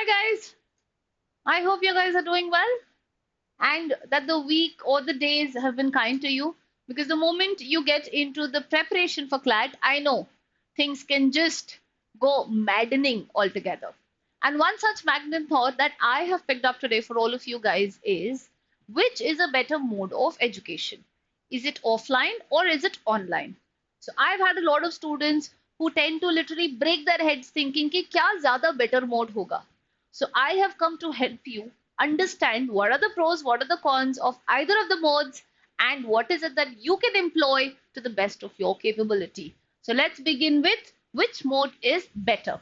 Hi guys, I hope you guys are doing well and that the week or the days have been kind to you because the moment you get into the preparation for CLAT, I know things can just go maddening altogether. And one such maddening thought that I have picked up today for all of you guys is which is a better mode of education? Is it offline or is it online? So I've had a lot of students who tend to literally break their heads thinking कि क्या ज़्यादा better mode होगा. So I have come to help you understand what are the pros, what are the cons of either of the modes, and what is it that you can employ to the best of your capability. So let's begin with which mode is better.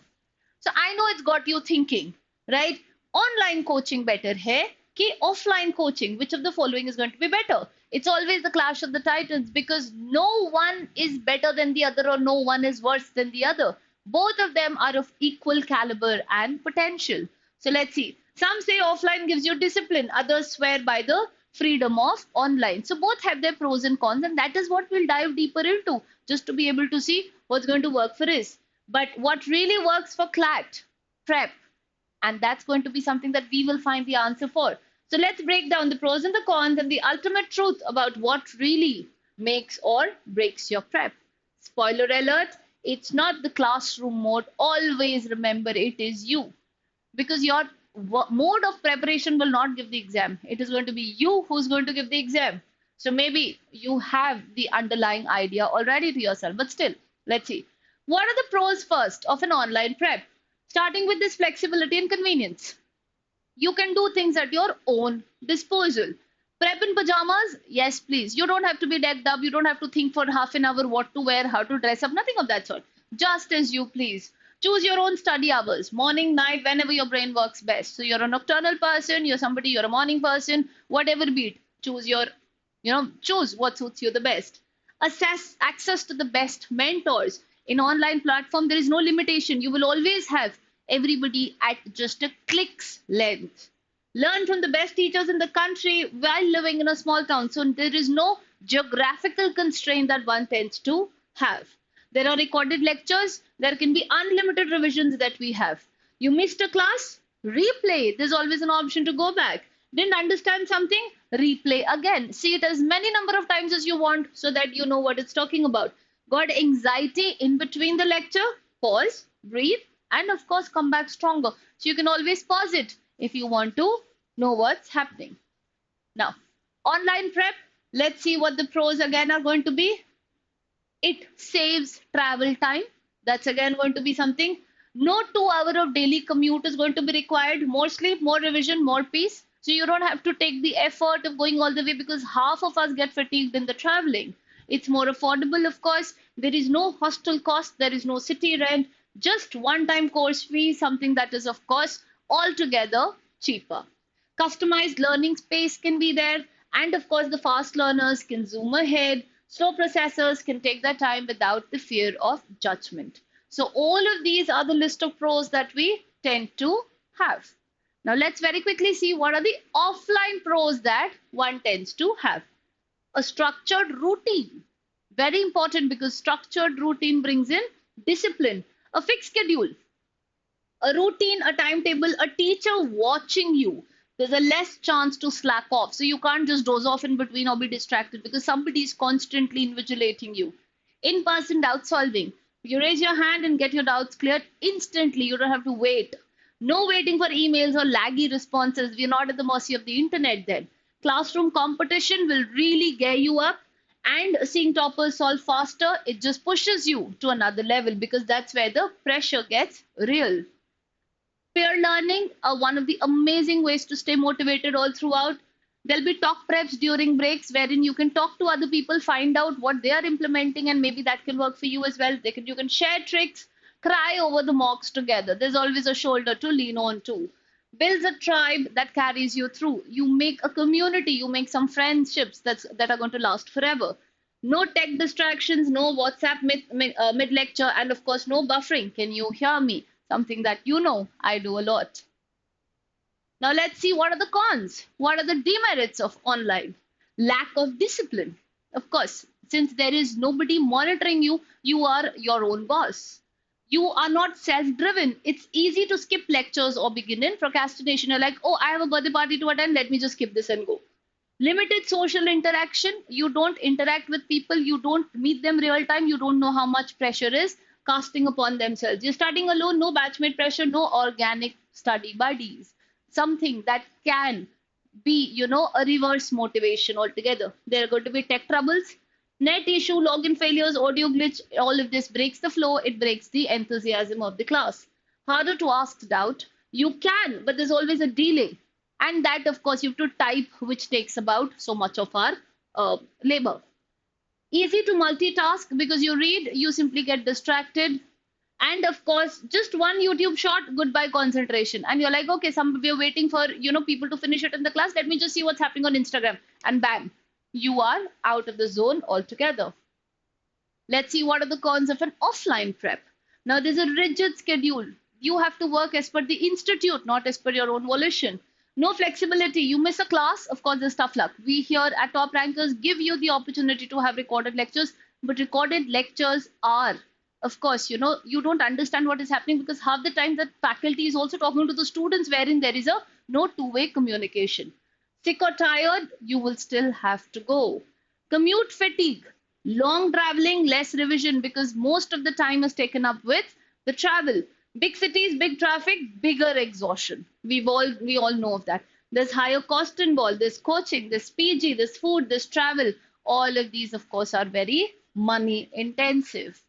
So I know it's got you thinking, right? Online coaching better hai ki offline coaching? Which of the following is going to be better? It's always the clash of the titans because no one is better than the other or no one is worse than the other. Both of them are of equal caliber and potential. So let's see. Some say offline gives you discipline, others swear by the freedom of online. So both have their pros and cons, and that is what we'll dive deeper into just to be able to see what's going to work for us. But what really works for CLAT prep, and that's going to be something that we will find the answer for. So let's break down the pros and the cons and the ultimate truth about what really makes or breaks your prep. Spoiler alert, it's not the classroom mode. Always remember it is you because your mode of preparation will not give the exam. It is going to be you who's going to give the exam. So maybe you have the underlying idea already to yourself, but still, let's see. What are the pros first of an online prep? Starting with this flexibility and convenience. You can do things at your own disposal. Prep in pajamas? Yes, please. You don't have to be decked up. You don't have to think for half an hour what to wear, how to dress up, nothing of that sort. Just as you please. Choose your own study hours, morning, night, whenever your brain works best. So you're a nocturnal person, you're a morning person, whatever be it. Choose what suits you the best. Assess access to the best mentors. In online platform, there is no limitation. You will always have everybody at just a click's length. Learn from the best teachers in the country while living in a small town. So there is no geographical constraint that one tends to have. There are recorded lectures. There can be unlimited revisions that we have. You missed a class? Replay. There's always an option to go back. Didn't understand something? Replay again. See it as many number of times as you want so that you know what it's talking about. Got anxiety in between the lecture? Pause, breathe, and of course come back stronger. So you can always pause it if you want to know what's happening. Now, online prep, let's see what the pros again are going to be. It saves travel time. That's again going to be something. No 2 hour of daily commute is going to be required. More sleep, more revision, more peace. So you don't have to take the effort of going all the way because half of us get fatigued in the traveling. It's more affordable, of course. There is no hostel cost. There is no city rent. Just one-time course fee, something that is, of course, altogether cheaper. Customized learning space can be there. And of course, the fast learners can zoom ahead. Slow processors can take their time without the fear of judgment. So all of these are the list of pros that we tend to have. Now let's very quickly see what are the offline pros that one tends to have. A structured routine. Very important because structured routine brings in discipline. A fixed schedule, a routine, a timetable, a teacher watching you. There's a less chance to slack off. So you can't just doze off in between or be distracted because somebody is constantly invigilating you. In-person doubt solving. You raise your hand and get your doubts cleared instantly. You don't have to wait. No waiting for emails or laggy responses. We're not at the mercy of the internet then. Classroom competition will really gear you up, and seeing toppers solve faster, it just pushes you to another level because that's where the pressure gets real. Peer learning are one of the amazing ways to stay motivated all throughout. There'll be talk preps during breaks wherein you can talk to other people, find out what they are implementing, and maybe that can work for you as well. You can share tricks, cry over the mocks together. There's always a shoulder to lean on to. Builds a tribe that carries you through. You make a community, you make some friendships that are going to last forever. No tech distractions, no WhatsApp mid lecture, and of course, no buffering. Can you hear me? Something that you know I do a lot. Now let's see what are the cons. What are the demerits of online? Lack of discipline. Of course, since there is nobody monitoring you, you are your own boss. You are not self-driven. It's easy to skip lectures or begin in procrastination. You're like, oh, I have a birthday party to attend. Let me just skip this and go. Limited social interaction. You don't interact with people. You don't meet them real time. You don't know how much pressure is casting upon themselves. You're studying alone. No batchmate pressure. No organic study buddies. Something that can be, a reverse motivation altogether. There are going to be tech troubles, net issue, login failures, audio glitch. All of this breaks the flow. It breaks the enthusiasm of the class. Harder to ask doubt. You can, but there's always a delay. And that, of course, you have to type, which takes about so much of our labor. Easy to multitask because you read, you simply get distracted. And of course, just one YouTube shot, goodbye concentration. And you're like, okay, we're waiting for, people to finish it in the class. Let me just see what's happening on Instagram. And bam, you are out of the zone altogether. Let's see what are the cons of an offline prep. Now, there's a rigid schedule. You have to work as per the institute, not as per your own volition. No flexibility. You miss a class, of course, there's tough luck. We here at Top Rankers give you the opportunity to have recorded lectures, but recorded lectures are, of course, you don't understand what is happening because half the time that faculty is also talking to the students wherein there is a no two-way communication. Sick or tired, you will still have to go. Commute fatigue, long traveling, less revision because most of the time is taken up with the travel. Big cities, big traffic, bigger exhaustion. We all know of that. There's higher cost involved. There's coaching, there's PG, there's food, there's travel. All of these, of course, are very money intensive.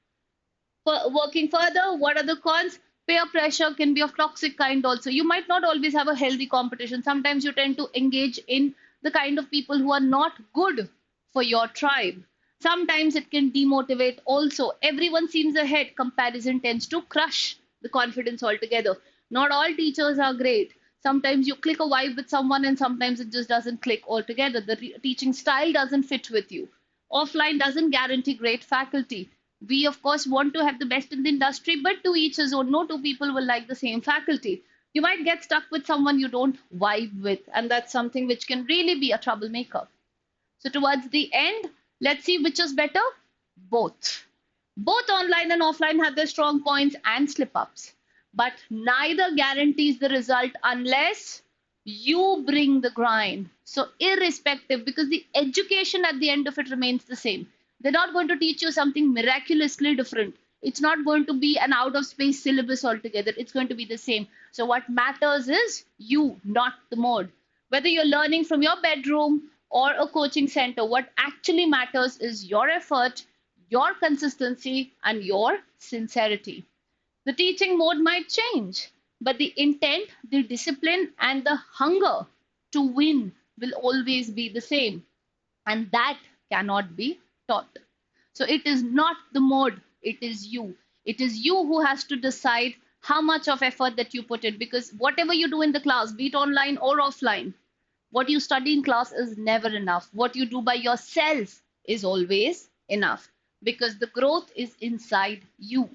Working further, what are the cons? Peer pressure can be of toxic kind also. You might not always have a healthy competition. Sometimes you tend to engage in the kind of people who are not good for your tribe. Sometimes it can demotivate also. Everyone seems ahead. Comparison tends to crush the confidence altogether. Not all teachers are great. Sometimes you click a vibe with someone and sometimes it just doesn't click altogether. The teaching style doesn't fit with you. Offline doesn't guarantee great faculty. We, of course, want to have the best in the industry, but to each his own. No two people will like the same faculty. You might get stuck with someone you don't vibe with, and that's something which can really be a troublemaker. So towards the end, let's see which is better. Both. Both online and offline have their strong points and slip-ups, but neither guarantees the result unless you bring the grind. So irrespective, because the education at the end of it remains the same. They're not going to teach you something miraculously different. It's not going to be an out of space syllabus altogether. It's going to be the same. So what matters is you, not the mode. Whether you're learning from your bedroom or a coaching center, what actually matters is your effort, your consistency, and your sincerity. The teaching mode might change, but the intent, the discipline, and the hunger to win will always be the same. And that cannot be taught. So it is not the mode, it is you. It is you who has to decide how much of effort that you put in, because whatever you do in the class, be it online or offline, what you study in class is never enough. What you do by yourself is always enough because the growth is inside you.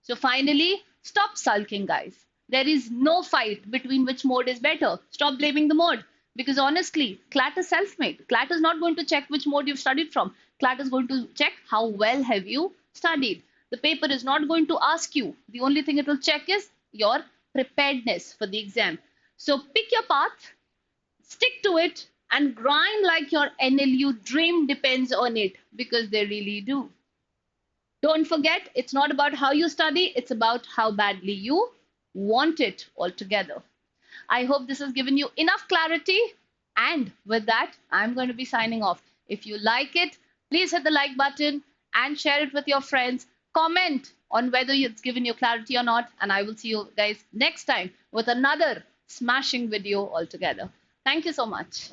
So finally, stop sulking, guys. There is no fight between which mode is better. Stop blaming the mode. Because honestly, CLAT is self-made. CLAT is not going to check which mode you've studied from. CLAT is going to check how well have you studied. The paper is not going to ask you. The only thing it will check is your preparedness for the exam. So pick your path, stick to it, and grind like your NLU dream depends on it, because they really do. Don't forget, it's not about how you study, it's about how badly you want it altogether. I hope this has given you enough clarity. And with that, I'm going to be signing off. If you like it, please hit the like button and share it with your friends. Comment on whether it's given you clarity or not. And I will see you guys next time with another smashing video altogether. Thank you so much.